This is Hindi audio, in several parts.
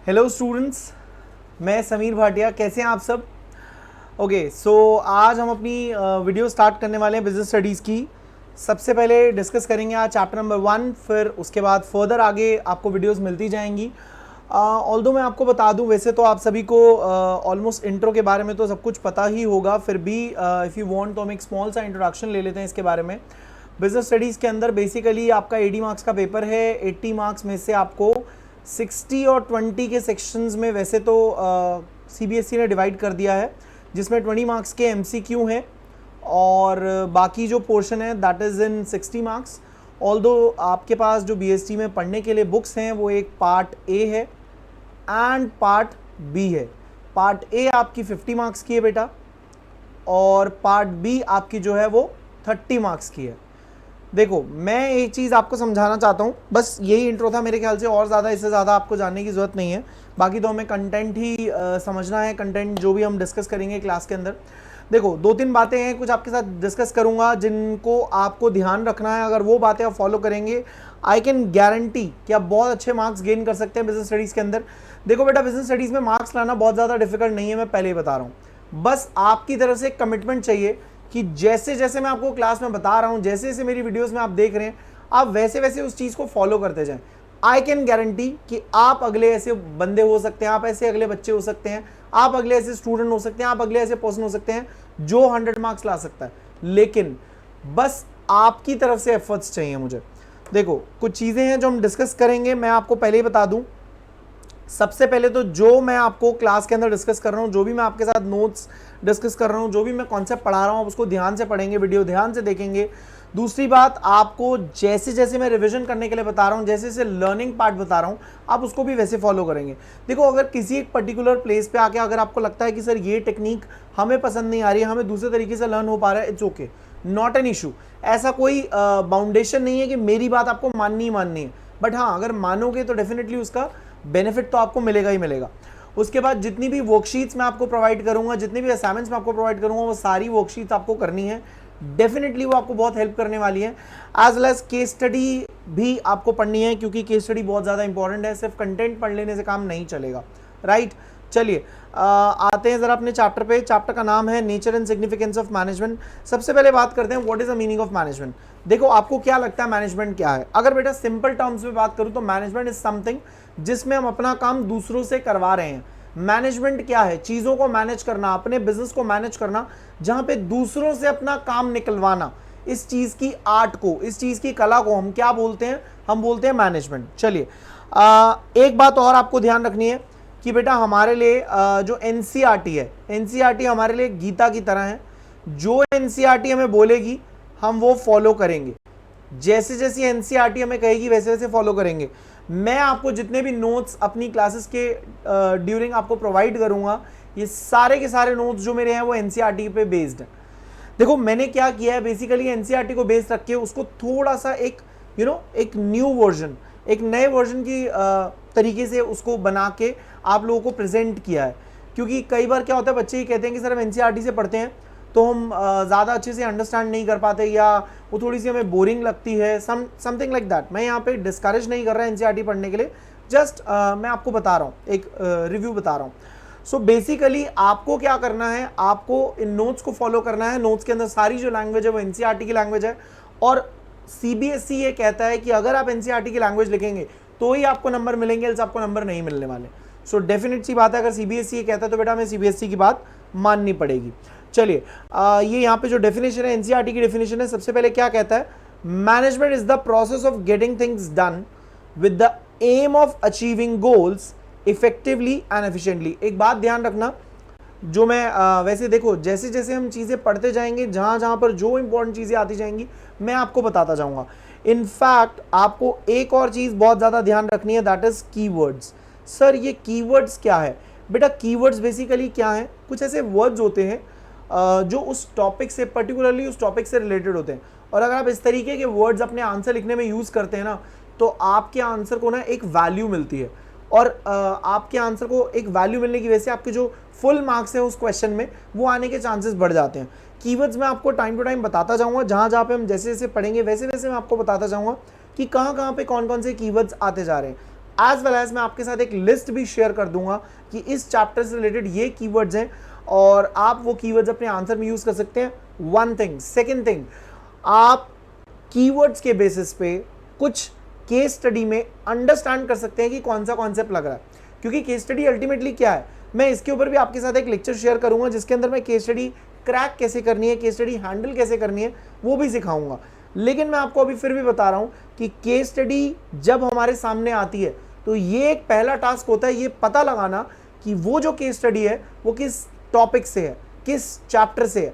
हेलो स्टूडेंट्स, मैं समीर भाटिया। कैसे हैं आप सब? ओके, सो आज हम अपनी वीडियो स्टार्ट करने वाले हैं बिजनेस स्टडीज़ की। सबसे पहले डिस्कस करेंगे आज चैप्टर नंबर 1, फिर उसके बाद फर्दर आगे आपको वीडियोस मिलती जाएंगी। ऑल्दो मैं आपको बता दूं, वैसे तो आप सभी को ऑलमोस्ट इंट्रो के बारे में तो सब कुछ पता ही होगा, फिर भी इफ़ यू वांट तो हम एक स्मॉल सा इंट्रोडक्शन ले लेते हैं इसके बारे में। बिजनेस स्टडीज़ के अंदर बेसिकली आपका 80 मार्क्स का पेपर है। 80 मार्क्स में से आपको 60 और 20 के सेक्शंस में वैसे तो सीबीएसई ने डिवाइड कर दिया है, जिसमें 20 मार्क्स के एमसीक्यू हैं और बाकी जो पोर्शन है that is in 60 marks. Although आपके पास जो बीएसटी में पढ़ने के लिए बुक्स हैं वो एक पार्ट ए है एंड पार्ट बी है। पार्ट ए आपकी 50 मार्क्स की है बेटा, और पार्ट बी आपकी जो है वो 30 मार्क्स की है। देखो, मैं एक चीज़ आपको समझाना चाहता हूँ, बस यही इंट्रो था मेरे ख्याल से, और ज़्यादा इससे ज़्यादा आपको जानने की ज़रूरत नहीं है। बाकी तो हमें कंटेंट ही समझना है, कंटेंट जो भी हम डिस्कस करेंगे क्लास के अंदर। देखो, 2-3 बातें हैं कुछ आपके साथ डिस्कस करूँगा जिनको आपको ध्यान रखना है। अगर वो बातें आप फॉलो करेंगे, आई कैन गारंटी कि आप बहुत अच्छे मार्क्स गेन कर सकते हैं बिजनेस स्टडीज़ के अंदर। देखो बेटा, बिजनेस स्टडीज़ में मार्क्स लाना बहुत ज़्यादा डिफिकल्ट नहीं है, मैं पहले ही बता रहा हूँ। बस आपकी तरफ से एक कमिटमेंट चाहिए कि जैसे जैसे मैं आपको क्लास में बता रहा हूं, जैसे जैसे मेरी वीडियोस में आप देख रहे हैं, आप वैसे वैसे उस चीज़ को फॉलो करते जाएं। आई कैन गारंटी कि आप अगले ऐसे बंदे हो सकते हैं, आप ऐसे अगले बच्चे हो सकते हैं, आप अगले ऐसे स्टूडेंट हो सकते हैं, आप अगले ऐसे पर्सन हो सकते हैं जो 100 मार्क्स ला सकता है। लेकिन बस आपकी तरफ से एफर्ट्स चाहिए मुझे। देखो, कुछ चीज़ें हैं जो हम डिस्कस करेंगे, मैं आपको पहले ही बता दूं। सबसे पहले तो जो मैं आपको क्लास के अंदर डिस्कस कर रहा हूँ, जो भी मैं आपके साथ नोट्स डिस्कस कर रहा हूँ, जो भी मैं कॉन्सेप्ट पढ़ा रहा हूँ, आप उसको ध्यान से पढ़ेंगे, वीडियो ध्यान से देखेंगे। दूसरी बात, आपको जैसे जैसे मैं रिवीजन करने के लिए बता रहा हूँ, जैसे जैसे लर्निंग पार्ट बता रहा हूँ, आप उसको भी वैसे फॉलो करेंगे। देखो, अगर किसी एक पर्टिकुलर प्लेस पे आके अगर आपको लगता है कि सर ये टेक्निक हमें पसंद नहीं आ रही है, हमें दूसरे तरीके से लर्न हो पा रहा है, it's okay, not an issue. ऐसा कोई बाउंडेशन नहीं है कि मेरी बात आपको माननी ही माननी है, बट हाँ, अगर मानोगे तो डेफिनेटली उसका बेनिफिट तो आपको मिलेगा ही मिलेगा। उसके बाद जितनी भी वर्कशीट्स मैं आपको प्रोवाइड करूंगा, जितनी भी असाइनमेंट्स मैं आपको प्रोवाइड करूंगा, वो सारी वर्कशीट्स आपको करनी है। डेफिनेटली वो आपको बहुत हेल्प करने वाली है। As well as case study भी आपको पढ़नी है, क्योंकि केस स्टडी बहुत ज़्यादा इंपॉर्टेंट है। सिर्फ कंटेंट पढ़ लेने से काम नहीं चलेगा, राइट। चलिए आते हैं ज़रा अपने चैप्टर पे। चैप्टर का नाम है nature and significance of management. सबसे पहले बात करते हैं what is the meaning of management. देखो, आपको क्या लगता है मैनेजमेंट क्या है? अगर बेटा सिंपल टर्म्स में बात करूं तो मैनेजमेंट इज समथिंग जिसमें हम अपना काम दूसरों से करवा रहे हैं। मैनेजमेंट क्या है? चीज़ों को मैनेज करना, अपने बिजनेस को मैनेज करना, जहां पे दूसरों से अपना काम निकलवाना। इस चीज़ की आर्ट को, इस चीज़ की कला को हम क्या बोलते हैं? हम बोलते हैं मैनेजमेंट। चलिए, एक बात और आपको ध्यान रखनी है कि बेटा हमारे लिए जो एनसीईआरटी है, एनसीईआरटी हमारे लिए गीता की तरह है। जो एनसीईआरटी हमें बोलेगी हम वो फॉलो करेंगे, जैसे जैसे एनसीईआरटी हमें कहेगी वैसे वैसे फॉलो करेंगे। मैं आपको जितने भी नोट्स अपनी क्लासेस के ड्यूरिंग आपको प्रोवाइड करूंगा, ये सारे के सारे नोट्स जो मेरे हैं वो एनसीईआरटी पे बेस्ड है। देखो, मैंने क्या किया है, बेसिकली एनसीईआरटी को बेस रख के उसको थोड़ा सा एक एक न्यू वर्जन, एक नए वर्जन की तरीके से उसको बना के आप लोगों को प्रेजेंट किया है। क्योंकि कई बार क्या होता है, बच्चे ही कहते हैं कि सर हम एनसीईआरटी से पढ़ते हैं तो हम ज़्यादा अच्छे से अंडरस्टैंड नहीं कर पाते, या वो थोड़ी सी हमें बोरिंग लगती है, समथिंग लाइक दैट। मैं यहाँ पे डिस्करेज नहीं कर रहा एनसीईआरटी पढ़ने के लिए, जस्ट मैं आपको बता रहा हूँ, एक रिव्यू बता रहा हूँ। सो बेसिकली आपको क्या करना है, आपको इन नोट्स को फॉलो करना है। नोट्स के अंदर सारी जो लैंग्वेज है वो एनसीईआरटी की लैंग्वेज है, और सीबीएसई ये कहता है कि अगर आप एनसीईआरटी की लैंग्वेज लिखेंगे तो ही आपको नंबर मिलेंगे, एल्स आपको नंबर नहीं मिलने वाले। सो डेफिनेट सी बात है, अगर सीबीएसई ये कहता है तो बेटा हमें सीबीएसई की बात माननी पड़ेगी। चलिए, ये यहाँ पे जो डेफिनेशन है, एनसीईआरटी की डेफिनेशन है। सबसे पहले क्या कहता है? Management is the process of getting things done with the aim of achieving goals effectively and efficiently. एक बात ध्यान रखना, जो मैं वैसे देखो, जैसे जैसे हम चीज़ें पढ़ते जाएंगे, जहाँ जहाँ पर जो इंपॉर्टेंट चीज़ें आती जाएंगी मैं आपको बताता जाऊँगा। इनफैक्ट आपको एक और चीज़ बहुत ज़्यादा ध्यान रखनी है, दैट इज़ कीवर्ड्स। सर ये कीवर्ड्स क्या है? बेटा कीवर्ड्स बेसिकली क्या है? कुछ ऐसे वर्ड्स होते हैं जो उस टॉपिक से, पर्टिकुलरली उस टॉपिक से रिलेटेड होते हैं, और अगर आप इस तरीके के वर्ड्स अपने आंसर लिखने में यूज़ करते हैं ना, तो आपके आंसर को ना एक वैल्यू मिलती है, और आपके आंसर को एक वैल्यू मिलने की वजह से आपके जो फुल मार्क्स हैं उस क्वेश्चन में वो आने के चांसेस बढ़ जाते हैं। कीवर्ड्स मैं आपको टाइम टू टाइम बताता जाऊँगा, जहाँ जहाँ पे हम जैसे जैसे पढ़ेंगे वैसे वैसे मैं आपको बताता जाऊँगा कि कहाँ कहाँ पे कौन कौन से कीवर्ड्स आते जा रहे हैं। एज वेल एज मैं आपके साथ एक लिस्ट भी शेयर कर दूंगा कि इस चैप्टर से रिलेटेड ये कीवर्ड्स हैं और आप वो कीवर्ड्स अपने आंसर में यूज कर सकते हैं। One thing. सेकेंड थिंग, आप कीवर्ड्स के बेसिस पे कुछ केस स्टडी में अंडरस्टैंड कर सकते हैं कि कौन सा कॉन्सेप्ट लग रहा है, क्योंकि केस स्टडी अल्टीमेटली क्या है, मैं इसके ऊपर भी आपके साथ एक लेक्चर शेयर करूंगा जिसके अंदर मैं केस स्टडी क्रैक कैसे करनी है, केस स्टडी हैंडल कैसे करनी है, वो भी सिखाऊंगा। लेकिन मैं आपको अभी फिर भी बता रहा हूं कि केस स्टडी जब हमारे सामने आती है तो ये एक पहला टास्क होता है ये पता लगाना कि वो जो केस स्टडी है वो किस टॉपिक से है, किस चैप्टर से है,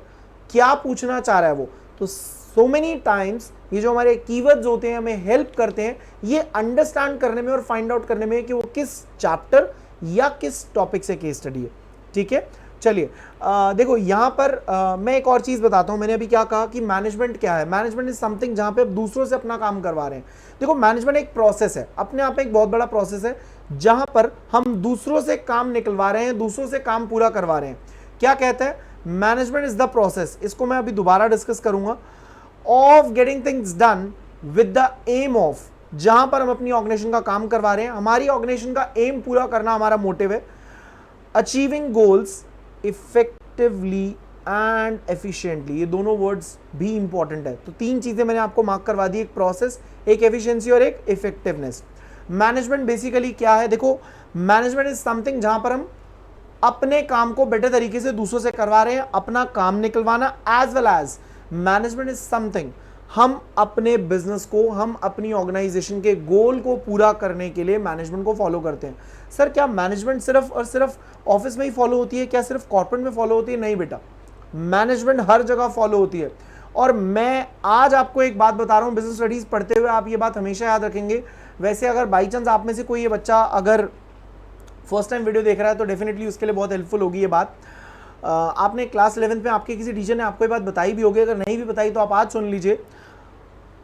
क्या पूछना चाह रहा है वो। तो सो मेनी टाइम्स ये जो हमारे कीवर्ड्स होते हैं हमें हेल्प करते हैं ये अंडरस्टैंड करने में और फाइंड आउट करने में कि वो किस चैप्टर या किस टॉपिक से केस स्टडी है। ठीक है, चलिए देखो यहां पर मैं एक और चीज बताता हूं। मैंने अभी क्या कहा कि मैनेजमेंट क्या है। मैनेजमेंट इज समथिंग जहां पे आप दूसरों से अपना काम करवा रहे हैं। देखो मैनेजमेंट एक प्रोसेस है, अपने आप में एक बहुत बड़ा प्रोसेस है जहां पर हम दूसरों से काम निकलवा रहे हैं, दूसरों से काम पूरा करवा रहे हैं। क्या कहता है, मैनेजमेंट इज द प्रोसेस, इसको मैं अभी दोबारा डिस्कस करूंगा, of getting things done with the aim of, जहां पर हम अपनी ऑर्गेनाइजेशन का काम करवा रहे हैं, हमारी ऑर्गेनाइजेशन का एम पूरा करना हमारा मोटिव है, achieving goals effectively and efficiently. ये दोनों वर्ड्स भी इंपॉर्टेंट है। तो तीन चीजें मैंने आपको मार्क करवा दी, एक प्रोसेस, एक एफिशिएंसी और एक इफेक्टिवनेस। मैनेजमेंट बेसिकली क्या है, देखो मैनेजमेंट इज समथिंग जहां पर हम अपने काम को बेटर तरीके से दूसरों से करवा रहे हैं, अपना काम निकलवाना, as well as management is something हम अपने बिजनेस को, हम अपनी ऑर्गेनाइजेशन के गोल को पूरा करने के लिए मैनेजमेंट को फॉलो करते हैं। सर क्या मैनेजमेंट सिर्फ और सिर्फ ऑफिस में ही फॉलो होती है, क्या सिर्फ कॉर्पोरेट में फॉलो होती है? नहीं बेटा, मैनेजमेंट हर जगह फॉलो होती है। और मैं आज आपको एक बात बता रहा हूं, बिजनेस स्टडीज पढ़ते हुए आप ये बात हमेशा याद रखेंगे। वैसे अगर बाई चांस आप में से कोई ये बच्चा अगर फर्स्ट टाइम वीडियो देख रहा है तो डेफिनेटली उसके लिए बहुत हेल्पफुल होगी ये बात। आपने क्लास 11th में आपके किसी टीचर ने आपको ये बात बताई भी होगी, अगर नहीं भी बताई तो आप आज सुन लीजिए।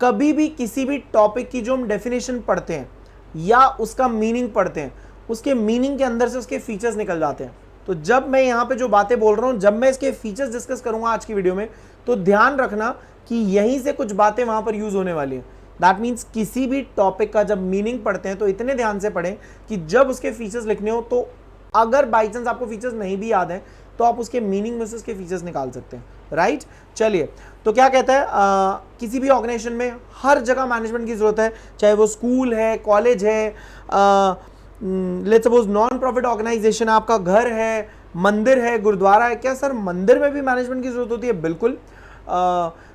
कभी भी किसी भी टॉपिक की जो हम डेफिनेशन पढ़ते हैं या उसका मीनिंग पढ़ते हैं, उसके मीनिंग के अंदर से उसके फीचर्स निकल जाते हैं। तो जब मैं यहाँ पे जो बातें बोल रहा हूँ, जब मैं इसके फीचर्स डिस्कस करूंगा आज की वीडियो में, तो ध्यान रखना कि यहीं से कुछ बातें वहां पर यूज होने वाली हैं। दैट मीन्स किसी भी टॉपिक का जब मीनिंग पढ़ते हैं तो इतने ध्यान से पढ़ें कि जब उसके फीचर्स लिखने हो तो अगर बाई चांस आपको फीचर्स नहीं भी याद हैं तो आप उसके मीनिंग में से उसके फीचर्स निकाल सकते हैं। राइट, चलिए तो क्या कहता है, किसी भी ऑर्गेनाइजेशन में हर जगह मैनेजमेंट की जरूरत है, चाहे वो स्कूल है, कॉलेज है, let's suppose non profit organisation, आपका घर है, मंदिर है, गुरुद्वारा है। क्या सर मंदिर में भी मैनेजमेंट की जरूरत होती है? बिल्कुल।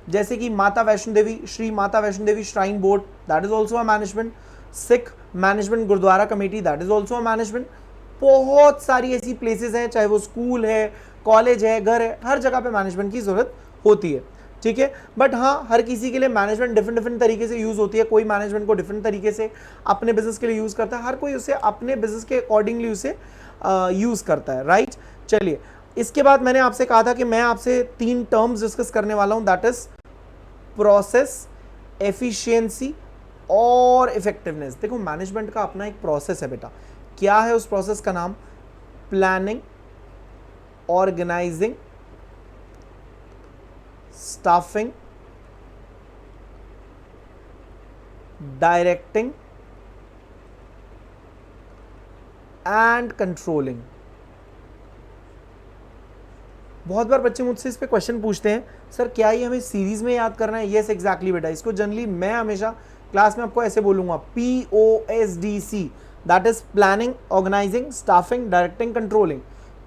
जैसे कि माता Vaishno Devi, Shri Mata Vaishno Devi shrine board, that is also a management. Sikh management gurdwara committee, that is also a management. बहुत सारी ऐसी प्लेसेस हैं, चाहे वो स्कूल है, कॉलेज है, घर है, हर जगह पे मैनेजमेंट की जरूरत होती है। ठीक है, बट हाँ हर किसी के लिए मैनेजमेंट डिफरेंट तरीके से यूज होती है। कोई मैनेजमेंट को डिफरेंट तरीके से अपने बिजनेस के लिए यूज करता है, हर कोई उसे अपने बिजनेस के अकॉर्डिंगली उसे यूज करता है। राइट, चलिए इसके बाद मैंने आपसे कहा था कि मैं आपसे 3 टर्म्स डिस्कस करने वाला हूं, दैट इज प्रोसेस, एफिशिएंसी और इफेक्टिवनेस। देखो मैनेजमेंट का अपना एक प्रोसेस है बेटा। क्या है उस प्रोसेस का नाम? Planning, organising, staffing, directing and controlling. बहुत बार बच्चे मुझसे इस पे क्वेश्चन पूछते हैं, सर क्या ये हमें सीरीज में याद करना है? यस एग्जैक्टली बेटा। इसको जनरली मैं हमेशा क्लास में आपको ऐसे बोलूंगा, POSDC, that is planning, organising, staffing, directing, controlling.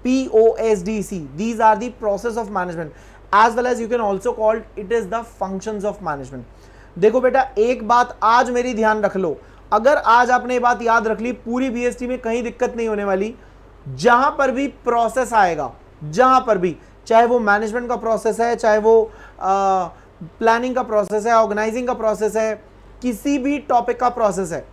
POSDC, these are the process of management, as well as you can also call it is the functions of management. देखो बेटा एक बात आज मेरी ध्यान रख लो, अगर आज आपने ये बात याद रख ली, पूरी BST में कहीं दिक्कत नहीं होने वाली। जहां पर भी प्रोसेस आएगा, जहां पर भी, चाहे वो मैनेजमेंट का प्रोसेस है, चाहे वो प्लानिंग का प्रोसेस है, ऑर्गेनाइजिंग का प्रोसेस है, किसी भी टॉपिक का प्रोसेस है,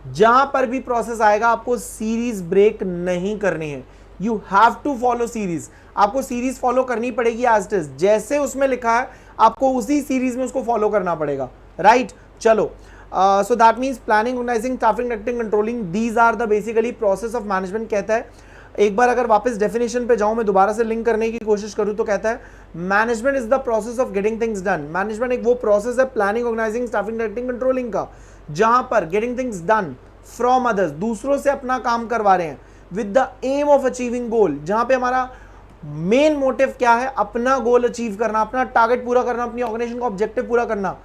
जहां पर भी प्रोसेस आएगा आपको सीरीज ब्रेक नहीं करनी है। You have to follow series, आपको सीरीज फॉलो करनी पड़ेगी एज इट इज, जैसे उसमें लिखा है आपको उसी सीरीज में उसको फॉलो करना पड़ेगा। राइट, चलो so that means planning, organising, staffing, directing, controlling, these are the basically process of management. कहता है, एक बार अगर वापस डेफिनेशन पे जाऊं, मैं दोबारा से लिंक करने की कोशिश करूं तो कहता है management is the process of getting things done. Management एक वो प्रोसेस है planning, organising, staffing, directing, controlling का, जहां पर getting things done from others, दूसरों से अपना काम करवा रहे हैं with the aim of achieving goal, जहां पे हमारा मेन मोटिव क्या है, अपना गोल अचीव करना, अपना टारगेट पूरा करना, अपनी ऑर्गेनाइजेशन का ऑब्जेक्टिव पूरा करना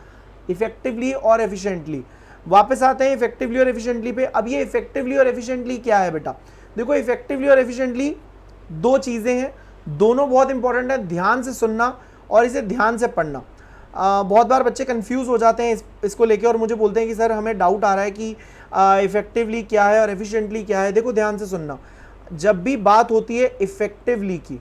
इफेक्टिवली और एफिशिएंटली। वापस आते हैं इफेक्टिवली और एफिशिएंटली पे। अब ये इफेक्टिवली और एफिशिएंटली क्या है बेटा, देखो इफेक्टिवली और एफिशिएंटली दो चीजें हैं, दोनों बहुत इंपॉर्टेंट है, ध्यान से सुनना और इसे ध्यान से पढ़ना। बहुत बार बच्चे कंफ्यूज हो जाते हैं इसको लेके और मुझे बोलते हैं कि सर हमें डाउट आ रहा है कि इफेक्टिवली क्या है और एफिशिएंटली क्या है। देखो ध्यान से सुनना, जब भी बात होती है इफेक्टिवली की,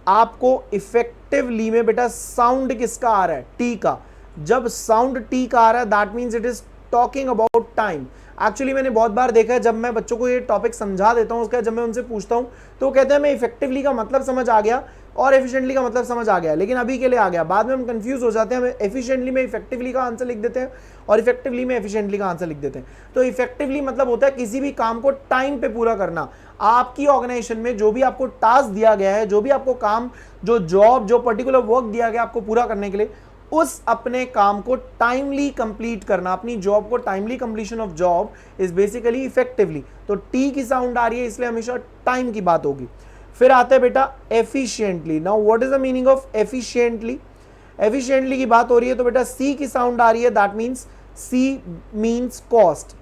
आपको इफेक्टिवली में बेटा साउंड किसका आ रहा है, टी का। जब साउंड टी का आ रहा है that means it is talking about time. Actually मैंने बहुत बार देखा है, जब मैं बच्चों को ये टॉपिक समझा देता हूँ, उसका जब मैं उनसे पूछता हूँ तो वो कहते हैं मैं इफेक्टिवली का मतलब समझ आ गया और एफिशिएंटली का मतलब समझ आ गया, लेकिन अभी के लिए आ गया, बाद में हम कंफ्यूज हो जाते हैं, हम एफिशिएंटली में इफेक्टिवली का आंसर लिख देते हैं और इफेक्टिवली में एफिशिएंटली का आंसर लिख देते हैं। तो इफेक्टिवली मतलब होता है किसी भी काम को टाइम पे पूरा करना। आपकी ऑर्गेनाइजेशन में जो भी आपको टास्क दिया गया है, जो भी आपको काम, जो जॉब, जो पर्टिकुलर वर्क दिया गया आपको पूरा करने के लिए, उस अपने काम को टाइमली कंप्लीट करना, अपनी जॉब को timely completion of job is basically effectively. तो टी की साउंड आ रही है इसलिए हमेशा टाइम की बात होगी। फिर आता है बेटा efficiently. Now what is the meaning of efficiently, efficiently की बात हो रही है तो बेटा सी की साउंड आ रही है, that means C means cost.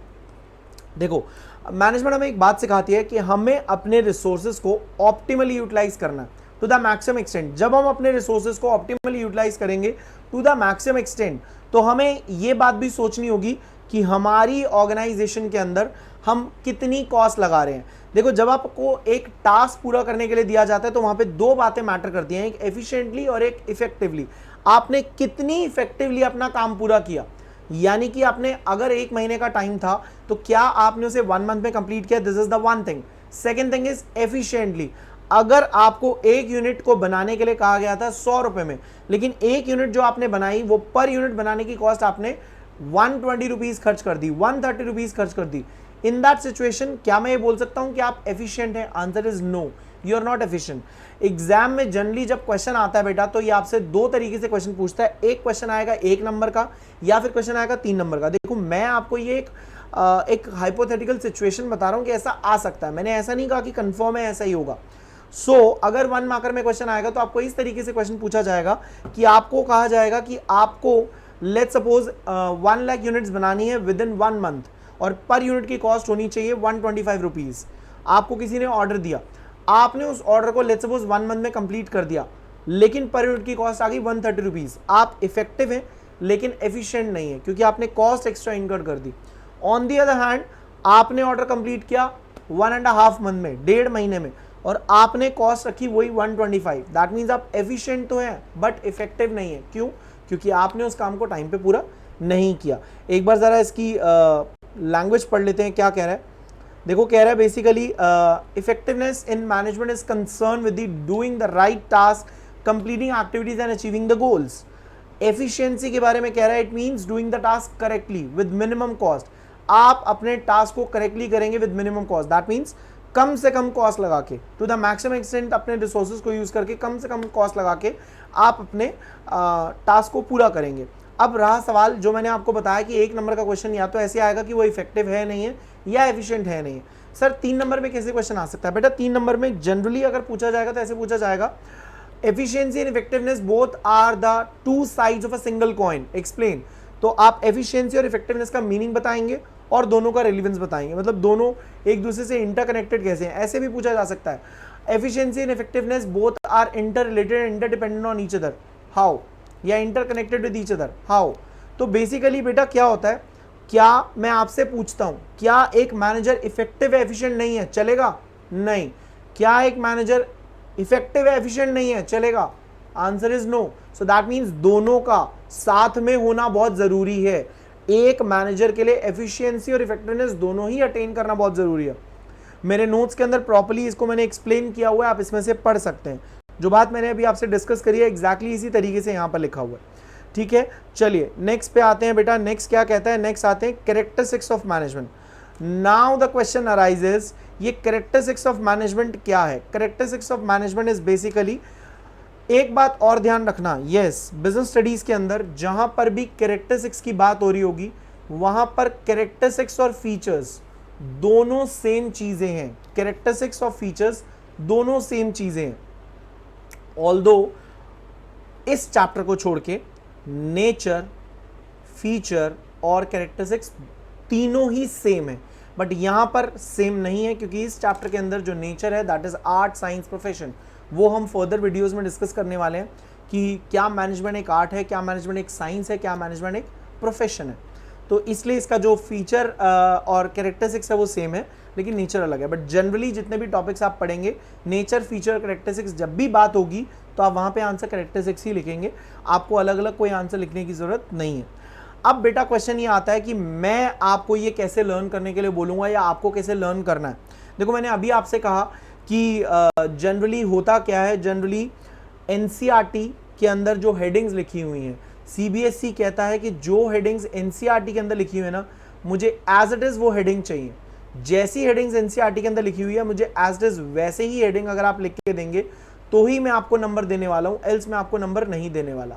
देखो मैनेजमेंट हमें एक बात सिखाती है कि हमें अपने रिसोर्सेज को ऑप्टिमली यूटिलाइज करना है टू द मैक्सिमम एक्सटेंट। जब हम अपने रिसोर्सेज को ऑप्टिमली यूटिलाइज करेंगे टू द मैक्सिमम एक्सटेंट, तो हमें ये बात भी सोचनी होगी कि हमारी ऑर्गेनाइजेशन के अंदर हम कितनी कॉस्ट लगा रहे हैं। देखो जब आपको एक टास्क पूरा करने के लिए दिया जाता है तो वहां पे दो बातें मैटर करती हैं, एक एफिशिएंटली और एक इफेक्टिवली। आपने कितनी इफेक्टिवली अपना काम पूरा किया, यानी कि आपने अगर 1 महीने का टाइम था तो क्या आपने उसे 1 मंथ में कंप्लीट किया, this is the one thing. Second thing is efficiently. अगर आपको एक यूनिट को बनाने के लिए कहा गया था 100 रुपए में, लेकिन एक यूनिट जो आपने बनाई वो पर यूनिट बनाने की कॉस्ट आपने 120 रुपीज खर्च कर दी, 130 रुपीज खर्च कर दी। इन दैट सिचुएशन क्या मैं ये बोल सकता हूं कि आप एफिशिएंट हैं? Answer is no, you are not efficient. Exam में जनरली जब क्वेश्चन आता है बेटा तो ये आपसे दो तरीके से क्वेश्चन पूछता है, एक क्वेश्चन आएगा 1 नंबर का या फिर क्वेश्चन आएगा 3 नंबर का। देखो मैं आपको ये एक हाइपोथेटिकल सिचुएशन बता रहा हूं कि ऐसा आ सकता है, मैंने ऐसा नहीं कहा कि कंफर्म है ऐसा ही होगा। अगर 1 मार्कर में क्वेश्चन आएगा तो आपको इस तरीके से क्वेश्चन पूछा जाएगा कि आपको कहा जाएगा कि आपको लेट्स सपोज 1 लाख यूनिट्स बनानी है विद इन 1 मंथ और पर यूनिट की कॉस्ट होनी चाहिए 125 रुपीज। आपको किसी ने ऑर्डर दिया, आपने उस ऑर्डर को लेट्स सपोज 1 मंथ में कंप्लीट कर दिया, लेकिन पर यूनिट की कॉस्ट आ गई 130 रुपीज। आप इफेक्टिव हैं लेकिन एफिशिएंट नहीं है क्योंकि आपने कॉस्ट एक्स्ट्रा इनकर कर दी। ऑन दी अदर हैंड आपने ऑर्डर कंप्लीट किया 1.5 मंथ में, 1.5 महीने में, और आपने कॉस्ट रखी वही 125। दैट मीन्स आप एफिशिएंट तो हैं बट इफेक्टिव नहीं है। क्यों? क्योंकि आपने उस काम को टाइम पे पूरा नहीं किया। एक बार जरा इसकी लैंग्वेज पढ़ लेते हैं, क्या कह रहा है। देखो कह रहा है basically effectiveness in management is concern with the doing the right task, completing activities and achieving the goals. Efficiency के बारे में कह रहा है, it means doing the task correctly with minimum cost. आप अपने टास्क को करेक्टली करेंगे with minimum cost, that means कम से कम कॉस्ट लगा के, टू द मैक्सिमम एक्सटेंट अपने रिसोर्सेज को यूज करके कम से कम कॉस्ट लगा के आप अपने टास्क को पूरा करेंगे। अब रहा सवाल जो मैंने आपको बताया कि 1 नंबर का क्वेश्चन या तो ऐसे आएगा कि वो इफेक्टिव है नहीं है या एफिशिएंट है नहीं है। सर 3 नंबर में कैसे क्वेश्चन आ सकता है? बेटा 3 नंबर में जनरली अगर पूछा जाएगा तो ऐसे पूछा जाएगा, efficiency and effectiveness both are the 2 sides of a single coin, explain. तो आप एफिशिएंसी और इफेक्टिवनेस का मीनिंग बताएंगे और दोनों का रिलेवेंस बताएंगे, मतलब दोनों एक दूसरे से इंटरकनेक्टेड कैसे हैं, ऐसे भी पूछा जा सकता है। Efficiency and effectiveness both are interrelated, interdependent on each other, how, या interconnected with each other, how. तो बेसिकली बेटा क्या होता है, क्या मैं आपसे पूछता हूं क्या एक मैनेजर इफेक्टिव है एफिशिएंट नहीं है, चलेगा? नहीं। क्या एक मैनेजर इफेक्टिव है एफिशिएंट नहीं है, चलेगा? Answer is no. So that means दोनों का साथ में होना बहुत जरूरी है। एक मैनेजर के लिए एफिशिएंसी और इफेक्टिवनेस दोनों ही अटेन करना बहुत जरूरी है। मेरे नोट्स के अंदर प्रॉपर्ली इसको मैंने एक्सप्लेन किया हुआ है, आप इसमें से पढ़ सकते हैं। जो बात मैंने अभी आपसे डिस्कस करी है एग्जैक्टली इसी तरीके से यहाँ पर लिखा हुआ है, ठीक है। चलिए नेक्स्ट पे आते हैं बेटा। नेक्स्ट क्या कहता है? नेक्स्ट आते हैं characteristics of management. Now the question arises, ये कैरेक्टरिस्टिक्स ऑफ मैनेजमेंट क्या है? Characteristics of management is basically, एक बात और ध्यान रखना, यस बिजनेस स्टडीज के अंदर जहां पर भी कैरेक्टरिस्टिक्स की बात हो रही होगी वहां पर कैरेक्टरिस्टिक्स और फीचर्स दोनों सेम चीजें हैं। कैरेक्टरिस्टिक्स और फीचर्स दोनों सेम चीजें हैं। ऑल्दो इस चैप्टर को छोड़ के नेचर, फीचर और कैरेक्टरिस्टिक्स तीनों ही सेम है, बट यहां पर सेम नहीं है क्योंकि इस चैप्टर के अंदर जो नेचर है that is art, science, profession, वो हम फर्दर वीडियोस में डिस्कस करने वाले हैं कि क्या मैनेजमेंट एक आर्ट है, क्या मैनेजमेंट एक साइंस है, क्या मैनेजमेंट एक प्रोफेशन है। तो इसलिए इसका जो फीचर और कैरेक्टरिस्टिक्स है वो सेम है, लेकिन नेचर अलग है। बट जनरली जितने भी टॉपिक्स आप पढ़ेंगे, नेचर, फीचर और कैरेक्टरिस्टिक्स जब भी बात होगी तो आप वहां पे आंसर कैरेक्टरिस्टिक्स ही लिखेंगे, आपको अलग अलग कोई आंसर लिखने की जरूरत नहीं है। अब बेटा क्वेश्चन ये आता है कि मैं आपको ये कैसे लर्न करने के लिए बोलूँगा या आपको कैसे लर्न करना है। देखो मैंने अभी आपसे कहा कि जनरली होता क्या है, जनरली एनसीईआरटी के अंदर जो हेडिंग्स लिखी हुई हैं, सीबीएसई कहता है कि जो हेडिंग्स एनसीईआरटी के अंदर लिखी हुई है ना, मुझे एज इट इज़ वो हेडिंग चाहिए। जैसी हेडिंग्स एनसीईआरटी के अंदर लिखी हुई है मुझे एज इट इज़ वैसे ही हेडिंग अगर आप लिख के देंगे तो ही मैं आपको नंबर देने वाला हूँ, एल्स मैं आपको नंबर नहीं देने वाला।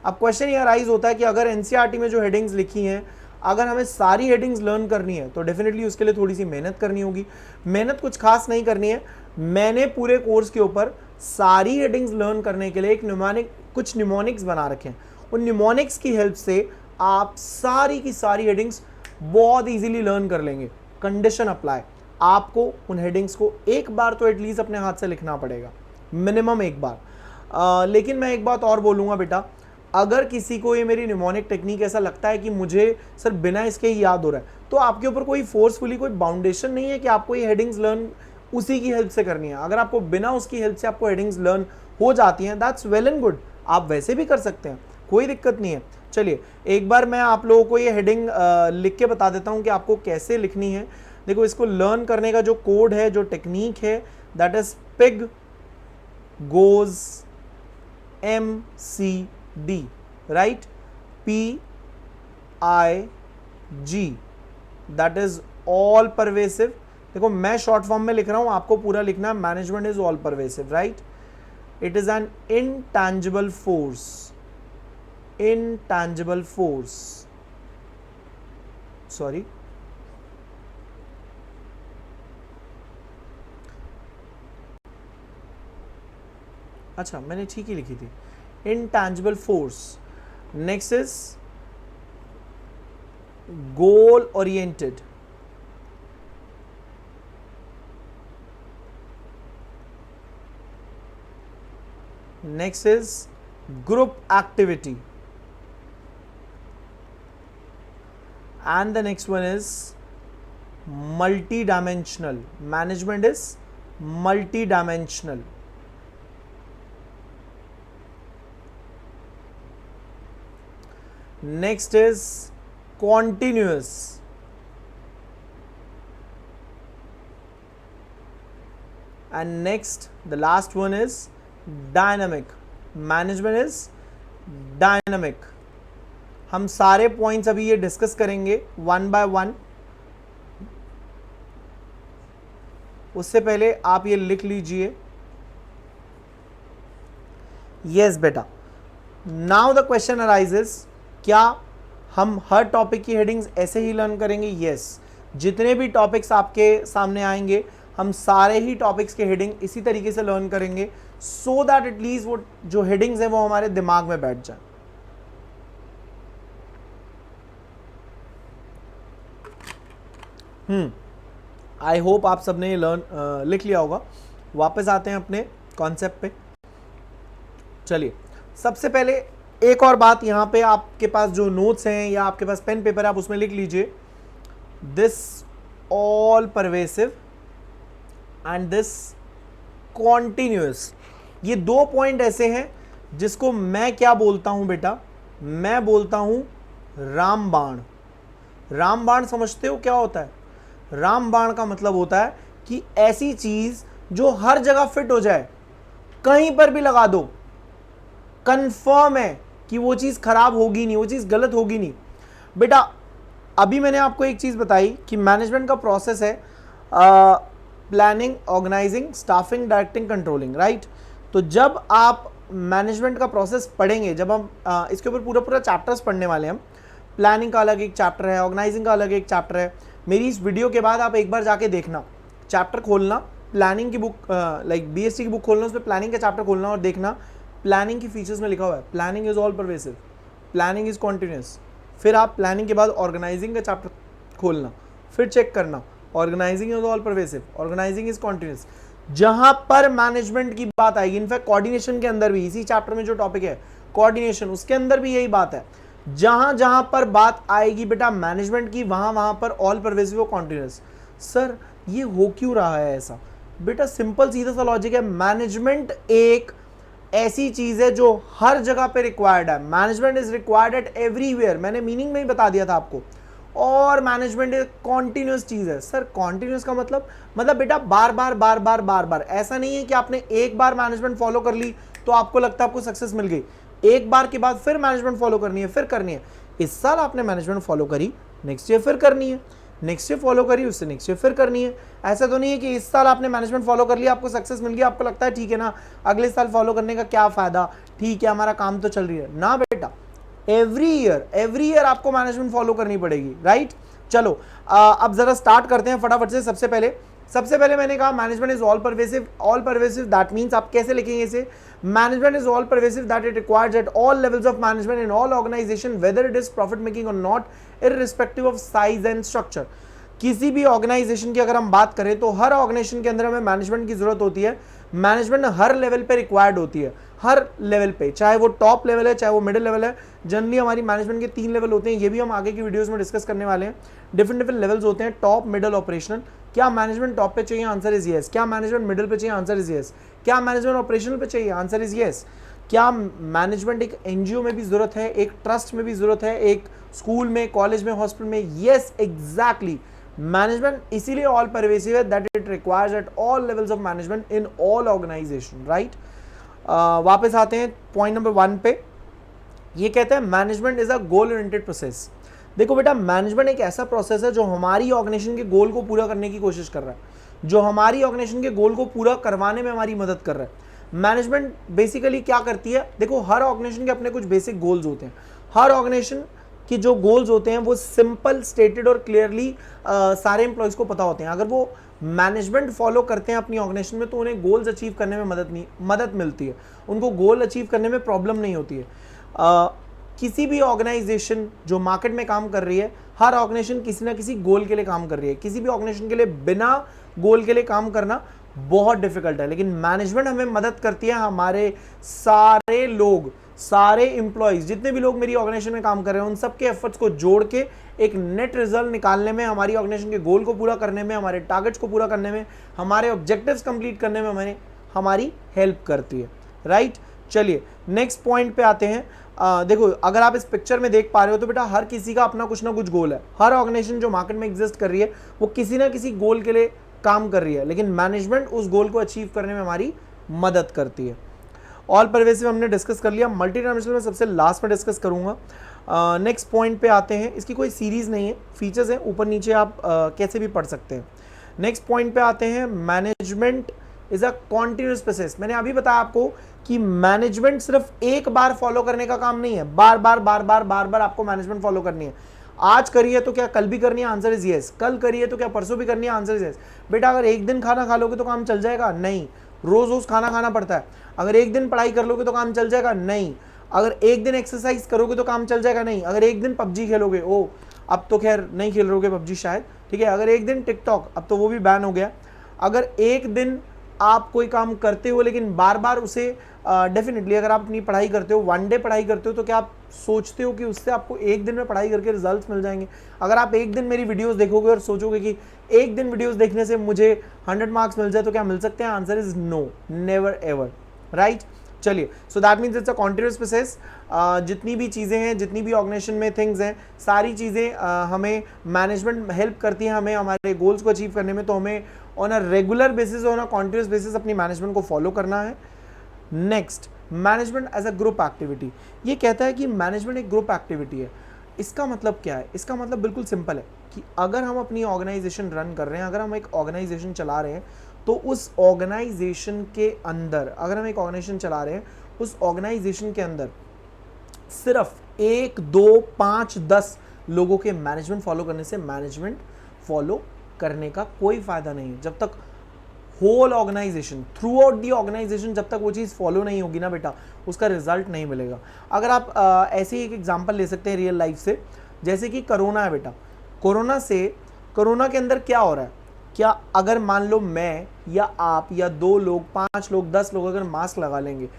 अब क्वेश्चन ये अराइज होता है कि अगर एनसीईआरटी में जो हेडिंग्स लिखी हैं, अगर हमें सारी हेडिंग्स लर्न करनी है तो डेफिनेटली उसके लिए थोड़ी सी मेहनत करनी होगी। मेहनत कुछ खास नहीं करनी है, मैंने पूरे कोर्स के ऊपर सारी हेडिंग्स लर्न करने के लिए एक कुछ निमोनिक्स बना रखे हैं। उन निमोनिक्स की हेल्प से आप सारी की सारी हेडिंग्स बहुत इजीली लर्न कर लेंगे। कंडीशन अप्लाई, आपको उन हेडिंग्स को एक बार तो एटलीस्ट अपने हाथ से लिखना पड़ेगा, मिनिमम एक बार। लेकिन मैं एक बात और बोलूँगा बेटा, अगर किसी को ये मेरी निमोनिक टेक्निक ऐसा लगता है कि मुझे सर बिना इसके ही याद हो रहा है, तो आपके ऊपर कोई फोर्सफुली कोई बाउंडेशन नहीं है कि आपको ये हेडिंग्स लर्न उसी की हेल्प से करनी है। अगर आपको बिना उसकी हेल्प से आपको हेडिंग्स लर्न हो जाती हैं, दैट्स वेल एंड गुड, आप वैसे भी कर सकते हैं, कोई दिक्कत नहीं है। चलिए एक बार मैं आप लोगों को ये हेडिंग लिख के बता देता हूँ कि आपको कैसे लिखनी है। देखो इसको लर्न करने का जो कोड है, जो टेक्निक है, that is pig goes MCD, right, PIG, that is all pervasive. देखो मैं शॉर्ट फॉर्म में लिख रहा हूं, आपको पूरा लिखना है। Management is all pervasive, right. It is an intangible force, intangible force, sorry, अच्छा मैंने ठीक ही लिखी थी, intangible force। Next is goal oriented, next is group activity, and the next one is multi-dimensional. Management is multi-dimensional. Next is continuous, and next the last one is dynamic. Management is dynamic. हम सारे पॉइंट्स अभी ये डिस्कस करेंगे वन बाय वन। उससे पहले आप ये लिख लीजिए, यस बेटा। नाउ द क्वेश्चन अराइजेस, क्या हम हर टॉपिक की हेडिंग्स ऐसे ही लर्न करेंगे? यस, जितने भी टॉपिक्स आपके सामने आएंगे हम सारे ही टॉपिक्स के हेडिंग इसी तरीके से लर्न करेंगे, सो दैट एटलीस्ट वो जो हेडिंग्स हैं वो हमारे दिमाग में बैठ जाए। आई होप आप सबने ये लिख लिया होगा। वापस आते हैं अपने कॉन्सेप्ट पे। चलिए सबसे पहले एक और बात, यहाँ पे आपके पास जो नोट्स हैं या आपके पास पेन पेपर है आप उसमें लिख लीजिए, this all pervasive and this continuous. ये दो पॉइंट ऐसे हैं जिसको मैं क्या बोलता हूं बेटा, मैं बोलता हूं रामबाण। रामबाण समझते हो क्या होता है? रामबाण का मतलब होता है कि ऐसी चीज जो हर जगह फिट हो जाए, कहीं पर भी लगा दो, कंफर्म है कि वो चीज खराब होगी नहीं, वो चीज गलत होगी नहीं। बेटा अभी मैंने आपको एक चीज बताई कि मैनेजमेंट का प्रोसेस है planning, organising, staffing, directing, controlling, right. तो जब आप मैनेजमेंट का प्रोसेस पढ़ेंगे, जब हम इसके ऊपर पूरा चैप्टर्स पढ़ने वाले हैं हम, प्लानिंग का अलग एक चैप्टर है, ऑर्गेनाइजिंग का अलग एक चैप्टर है। मेरी इस वीडियो के बाद आप एक बार जाके देखना, चैप्टर खोलना, प्लानिंग की बुक लाइक बीएससी की बुक खोलना, उसमें प्लानिंग का चैप्टर खोलना और देखना प्लानिंग की फीचर्स में लिखा हुआ है planning is all pervasive, planning is continuous. फिर आप प्लानिंग के बाद ऑर्गेनाइजिंग का चैप्टर खोलना, फिर चेक करना organising is all pervasive, organising is continuous. जहां पर मैनेजमेंट की बात आएगी, इनफैक्ट कोऑर्डिनेशन के अंदर भी, इसी चैप्टर में जो टॉपिक है कोऑर्डिनेशन, उसके अंदर भी यही बात है। जहां जहां पर बात आएगी बेटा मैनेजमेंट की, वहां वहां पर ऑल परवेसिव और कॉन्टिन्यूस। सर ये हो क्यों रहा है ऐसा? बेटा सिंपल सीधा सा लॉजिक है, मैनेजमेंट एक ऐसी चीज है जो हर जगह पे रिक्वायर्ड है। Management is required at everywhere, मैंने मीनिंग में ही बता दिया था आपको। और मैनेजमेंट एक कॉन्टिन्यूस चीज है। सर कॉन्टिन्यूस का मतलब बेटा बार बार बार बार बार बार। ऐसा नहीं है कि आपने एक बार मैनेजमेंट फॉलो कर ली तो आपको लगता है आपको सक्सेस मिल गई, एक बार के बाद फिर मैनेजमेंट फॉलो करनी है, फिर करनी है। इस साल आपने मैनेजमेंट फॉलो करी, नेक्स्ट ईयर फिर करनी है, नेक्स्ट ईयर फॉलो करी, उससे नेक्स्ट ईयर फिर करनी है। ऐसा तो नहीं है कि इस साल आपने मैनेजमेंट फॉलो कर लिया, आपको सक्सेस मिल गया, आपको लगता है ठीक है ना अगले साल फॉलो करने का क्या फायदा, ठीक है हमारा काम तो चल रही है ना। बेटा एवरी ईयर आपको मैनेजमेंट फॉलो करनी पड़ेगी, राइट। चलो अब जरा स्टार्ट करते हैं फटाफट से। सबसे पहले मैंने कहा management is all pervasive. All pervasive that means आप कैसे लिखेंगे इसे? Management is all pervasive that it requires at all levels of management in all organisation whether it is profit making or not, irrespective of size and structure. किसी भी ऑर्गेनाइजेशन की अगर हम बात करें तो हर ऑर्गेनाइजेशन के अंदर हमें मैनेजमेंट की जरूरत होती है। मैनेजमेंट हर लेवल पे रिक्वायर्ड होती है, हर लेवल पे, चाहे वो टॉप लेवल है चाहे वो मिडिल लेवल है। जनरली हमारी मैनेजमेंट के 3 लेवल होते हैं, ये भी हम आगे की वीडियोस में डिस्कस करने वाले हैं। डिफरेंट लेवल्स होते हैं, टॉप, मिडिल, ऑपरेशनल। क्या मैनेजमेंट टॉप पे चाहिए? Answer is yes. क्या मैनेजमेंट मिडिल पे चाहिए? Answer is yes. क्या मैनेजमेंट ऑपरेशनल पे चाहिए? Answer is yes. क्या मैनेजमेंट एक एनजीओ में भी जरूरत है, एक ट्रस्ट में भी जरूरत है, एक स्कूल में, कॉलेज में, हॉस्पिटल में? Yes exactly. मैनेजमेंट इसीलिए ऑल परवेसिव है that it requires at all levels of management in all organisation, right. वापस आते हैं पॉइंट नंबर 1 पे। ये कहते हैं management is a goal oriented process. देखो बेटा मैनेजमेंट एक ऐसा प्रोसेस है जो हमारी ऑर्गेनाइजेशन के गोल को पूरा करने की कोशिश कर रहा है, जो हमारी ऑर्गेनाइजेशन के गोल को पूरा करवाने में हमारी मदद कर रहा है। मैनेजमेंट बेसिकली क्या करती है? देखो हर ऑर्गेनाइजेशन के अपने कुछ बेसिक गोल्स होते हैं। हर ऑर्गेनाइजेशन कि जो गोल्स होते हैं वो सिंपल, स्टेटेड और क्लियरली सारे एम्प्लॉयज़ को पता होते हैं। अगर वो मैनेजमेंट फॉलो करते हैं अपनी ऑर्गेनाइजेशन में तो उन्हें गोल्स अचीव करने में मदद मिलती है, उनको गोल अचीव करने में प्रॉब्लम नहीं होती है। किसी भी ऑर्गेनाइजेशन जो मार्केट में काम कर रही है, हर ऑर्गेनाइजेशन किसी ना किसी गोल के लिए काम कर रही है। किसी भी ऑर्गेनाइजेशन के लिए बिना गोल के लिए काम करना बहुत डिफिकल्ट है, लेकिन मैनेजमेंट हमें मदद करती है। हमारे सारे लोग, सारे एम्प्लॉयज, जितने भी लोग मेरी ऑर्गेनाइजेशन में काम कर रहे हैं, उन सबके एफर्ट्स को जोड़ के एक नेट रिजल्ट निकालने में, हमारी ऑर्गेनाइजेशन के गोल को पूरा करने में, हमारे टारगेट्स को पूरा करने में, हमारे ऑब्जेक्टिव्स कंप्लीट करने में हमारी हेल्प करती है, राइट। चलिए नेक्स्ट पॉइंट पे आते हैं। देखो अगर आप इस पिक्चर में देख पा रहे हो तो बेटा हर किसी का अपना कुछ ना कुछ गोल है। हर ऑर्गेनाइजेशन जो मार्केट में एग्जिस्ट कर रही है वो किसी ना किसी गोल के लिए काम कर रही है, लेकिन मैनेजमेंट उस गोल को अचीव करने में हमारी मदद करती है। ऑल परवेसिव हमने डिस्कस कर लिया, मल्टी डायमेंशनल में सबसे लास्ट में डिस्कस करूंगा। नेक्स्ट पॉइंट पे आते हैं। इसकी कोई सीरीज नहीं है, फीचर्स हैं, ऊपर नीचे आप कैसे भी पढ़ सकते हैं। नेक्स्ट पॉइंट पे आते हैं, management is a continuous process. मैंने अभी बताया आपको कि मैनेजमेंट सिर्फ एक बार फॉलो करने का काम नहीं है, बार बार आपको मैनेजमेंट फॉलो करनी है। आज करिए तो क्या कल भी करनी है? Answer is yes. कल करिए तो क्या परसों भी करनी है? Answer is yes. बेटा अगर एक दिन खाना खा लोगे तो काम चल जाएगा? नहीं, रोज रोज खाना खाना पड़ता है। अगर एक दिन पढ़ाई कर लोगे तो काम चल जाएगा? नहीं। अगर एक दिन एक्सरसाइज करोगे तो काम चल जाएगा? नहीं। अगर एक दिन पबजी खेलोगे, ओ अब तो खैर नहीं खेल रहोगे पबजी शायद, ठीक है। अगर एक दिन टिकटॉक, अब तो वो भी बैन हो गया। अगर एक दिन आप कोई काम करते हो लेकिन बार बार उसे डेफिनेटली अगर आप अपनी पढ़ाई करते हो, 1 डे पढ़ाई करते हो, तो क्या आप सोचते हो कि उससे आपको एक दिन में पढ़ाई करके रिजल्ट्स मिल जाएंगे? अगर आप एक दिन मेरी वीडियोस देखोगे और सोचोगे कि एक दिन वीडियोस देखने से मुझे 100 मार्क्स मिल जाए तो क्या मिल सकते हैं? Answer is no, never ever, right. चलिए, so that means it's a continuous process. जितनी भी चीज़ें हैं, जितनी भी ऑर्गेनाइजेशन में थिंग्स हैं, सारी चीज़ें हमें मैनेजमेंट हेल्प करती हैं हमें हमारे गोल्स को अचीव करने में। तो हमें on a regular basis, on a continuous basis अपनी मैनेजमेंट को फॉलो करना है। Next, management as a group activity. ये कहता है कि मैनेजमेंट एक ग्रुप एक्टिविटी है। इसका मतलब क्या है? इसका मतलब बिल्कुल सिंपल है कि अगर हम अपनी ऑर्गेनाइजेशन रन कर रहे हैं, अगर हम एक ऑर्गेनाइजेशन चला रहे हैं, तो उस ऑर्गेनाइजेशन के अंदर, अगर हम एक ऑर्गेनाइजेशन चला रहे हैं, उस ऑर्गेनाइजेशन के अंदर सिर्फ 1, 2, 5, 10 लोगों के मैनेजमेंट फॉलो करने से मैनेजमेंट फॉलो करने का कोई फायदा नहीं है। जब तक whole organisation, throughout the organisation, जब तक वो चीज़ फॉलो नहीं होगी ना बेटा, उसका रिजल्ट नहीं मिलेगा। अगर आप ऐसे ही एक एग्जांपल ले सकते हैं रियल लाइफ से, जैसे कि कोरोना है बेटा। कोरोना के अंदर क्या हो रहा है, क्या अगर मान लो मैं या आप या 2 लोग, 5 लोग, 10 लोग अगर मास्क लगा लेंगे,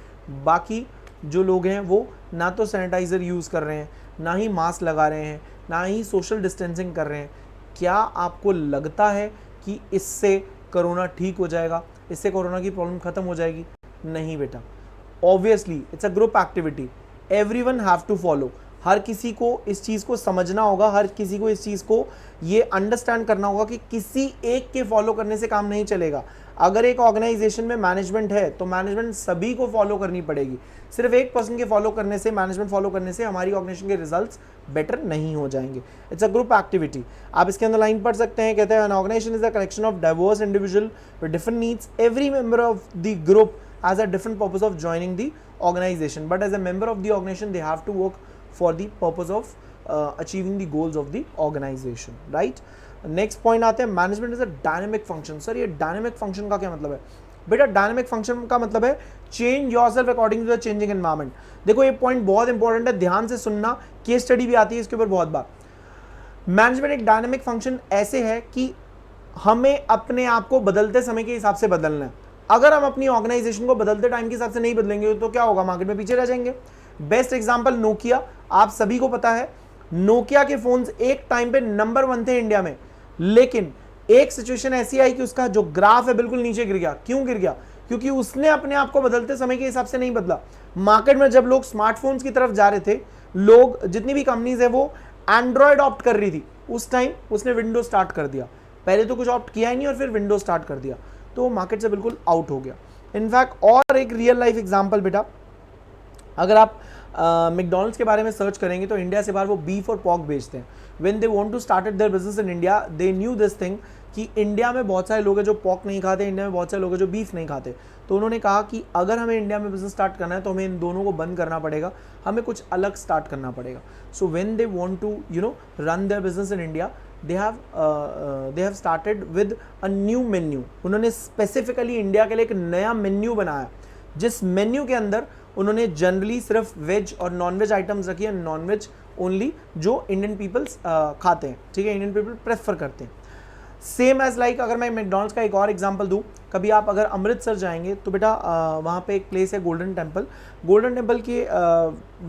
बाकी जो लोग हैं वो ना तो सैनिटाइज़र यूज़ कर रहे हैं, ना ही मास्क लगा रहे हैं, ना ही सोशल डिस्टेंसिंग कर रहे हैं, क्या आपको लगता है कि इससे कोरोना ठीक हो जाएगा, इससे कोरोना की प्रॉब्लम खत्म हो जाएगी? नहीं बेटा। Obviously it's a group activity, everyone have to follow. हर किसी को इस चीज़ को समझना होगा, हर किसी को इस चीज़ को ये अंडरस्टैंड करना होगा कि किसी एक के फॉलो करने से काम नहीं चलेगा। अगर एक ऑर्गेनाइजेशन में मैनेजमेंट है तो मैनेजमेंट सभी को फॉलो करनी पड़ेगी। सिर्फ एक पर्सन के फॉलो करने से, मैनेजमेंट फॉलो करने से हमारी ऑर्गेनाइजेशन के रिजल्ट्स बेटर नहीं हो जाएंगे। It's a group activity. आप इसके अंदर लाइन पढ़ सकते हैं, कहते हैं an organisation is a collection of diverse individual with different needs. Every member of the group has a different purpose of joining the organisation, but as a member of the organisation they have to work for the purpose of achieving the goals of the organization, right? Next point आते हैं, management is a dynamic function। Sir ये dynamic function का क्या मतलब है बेटा? dynamic function का मतलब है change yourself according to the changing environment। देखो ये पॉइंट बहुत इंपॉर्टेंट है, ध्यान से सुनना, केस स्टडी भी आती है इसके ऊपर बहुत बार। मैनेजमेंट एक डायनेमिक फंक्शन ऐसे है कि हमें अपने आप को बदलते समय के हिसाब से बदलना है। अगर हम अपनी ऑर्गेनाइजेशन को बदलते टाइम के हिसाब से नहीं बदलेंगे तो क्या होगा, मार्केट में पीछे रह जाएंगे। बेस्ट एग्जांपल नोकिया, आप सभी को पता है नोकिया के फोन्स एक टाइम पे नंबर 1 थे इंडिया में, लेकिन एक सिचुएशन ऐसी आई कि उसका जो ग्राफ है बिल्कुल नीचे गिर गया। क्यों गिर गया? क्योंकि उसने अपने आप को बदलते समय के हिसाब से नहीं बदला। मार्केट में जब लोग स्मार्टफोन्स की तरफ जा रहे थे, लोग जितनी भी कंपनीज है वो एंड्रॉयड ऑप्ट कर रही थी, उस टाइम उसने विंडोज स्टार्ट कर दिया। पहले तो कुछ ऑप्ट किया ही नहीं और फिर विंडोज स्टार्ट कर दिया, तो मार्केट से बिल्कुल आउट हो गया। इनफैक्ट और एक रियल लाइफ एग्जांपल बेटा, अगर आप मैकडॉनल्ड्स के बारे में सर्च करेंगे तो इंडिया से बाहर वो बीफ और पॉर्क बेचते हैं। When they want to started their business in India, they knew this thing कि इंडिया में बहुत सारे लोग हैं जो पॉर्क नहीं खाते, इंडिया में बहुत सारे लोग हैं जो बीफ नहीं खाते। तो उन्होंने कहा कि अगर हमें इंडिया में बिजनेस स्टार्ट करना है तो हमें इन दोनों को बंद करना पड़ेगा, हमें कुछ अलग स्टार्ट करना पड़ेगा। So when they want to run their business in India, they have started with a new menu। उन्होंने स्पेसिफिकली इंडिया के लिए एक नया मेन्यू बनाया, जिस मेन्यू के अंदर उन्होंने जनरली सिर्फ वेज और नॉन वेज आइटम्स रखी है, नॉन वेज ओनली, जो इंडियन पीपल्स खाते हैं, ठीक है, इंडियन पीपल प्रेफर करते हैं। सेम एज लाइक अगर मैं मैकडॉनल्ड्स का एक और एग्जांपल दूं, कभी आप अगर अमृतसर जाएंगे तो बेटा वहाँ पे एक प्लेस है गोल्डन टेम्पल। गोल्डन टेम्पल के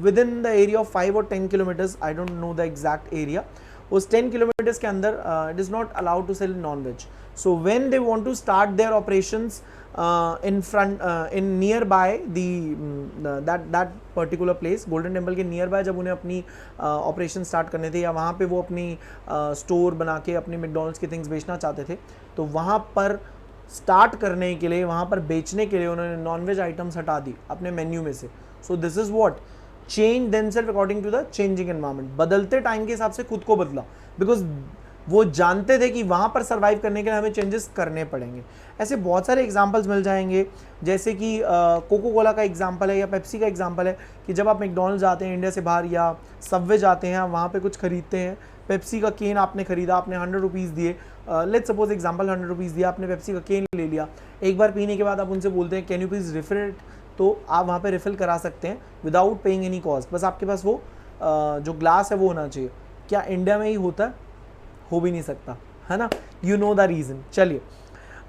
within the area of 5 और 10 kilometres, I don't know the exact area, उस 10 किलोमीटर्स के अंदर it is not allowed to sell non veg. So when they want to start their operations in nearby that particular place, Golden Temple के नियर बाय, जब उन्हें अपनी ऑपरेशन स्टार्ट करने थे या वहाँ पे वो अपनी स्टोर बना के अपनी मैकडॉनल्ड्स के थिंग्स बेचना चाहते थे, तो वहाँ पर स्टार्ट करने के लिए, वहाँ पर बेचने के लिए उन्होंने नॉन वेज आइटम्स हटा दी अपने मेन्यू में से। So this is what change themselves according to the changing environment. बदलते टाइम के हिसाब से खुद को बदला, बिकॉज वो जानते थे कि वहाँ पर सर्वाइव करने के लिए हमें चेंजेस करने पड़ेंगे। ऐसे बहुत सारे एग्जांपल्स मिल जाएंगे, जैसे कि कोको कोला का एग्जांपल है या पेप्सी का एग्जांपल है कि जब आप मैकडॉनल्ड्स जाते हैं इंडिया से बाहर या सबवे जाते हैं, वहाँ पे कुछ खरीदते हैं, पेप्सी का केन आपने खरीदा, आपने 100 रुपीज़ दिए, लेट्स सपोज एग्जांपल 100 रुपीज़ दिया, आपने पेप्सी का केन ले लिया। एक बार पीने के बाद आप उनसे बोलते हैं can you please refill it, तो आप वहाँ पे रिफ़िल करा सकते हैं विदाउट पेइंग एनी कॉस्ट। बस आपके पास वो जो ग्लास है वो होना चाहिए। क्या इंडिया में ही होता है? हो भी नहीं सकता, है ना। You know the reason. चलिए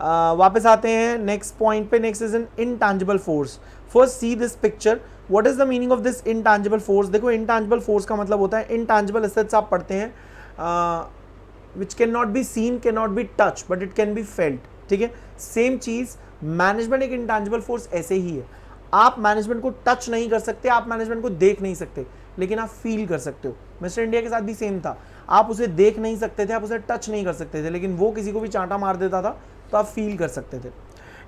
वापस आते हैं नेक्स्ट पॉइंट पे। Next is an intangible force. First see this picture, what is the meaning of this intangible force? देखो इनटैंजिबल फोर्स का मतलब होता है, इनटैंजिबल एसेट्स आप पढ़ते हैं which can not be seen, can not be touch, but it can be felt, ठीक है। सेम चीज़ मैनेजमेंट एक इनटैंजिबल फोर्स ऐसे ही है। आप मैनेजमेंट को टच नहीं कर सकते, आप मैनेजमेंट को देख नहीं सकते, लेकिन आप फील कर सकते हो। मिस्टर इंडिया के साथ भी सेम था, आप उसे देख नहीं सकते थे, आप उसे टच नहीं कर सकते थे, लेकिन वो किसी को भी चांटा मार देता था तो आप फील कर सकते थे।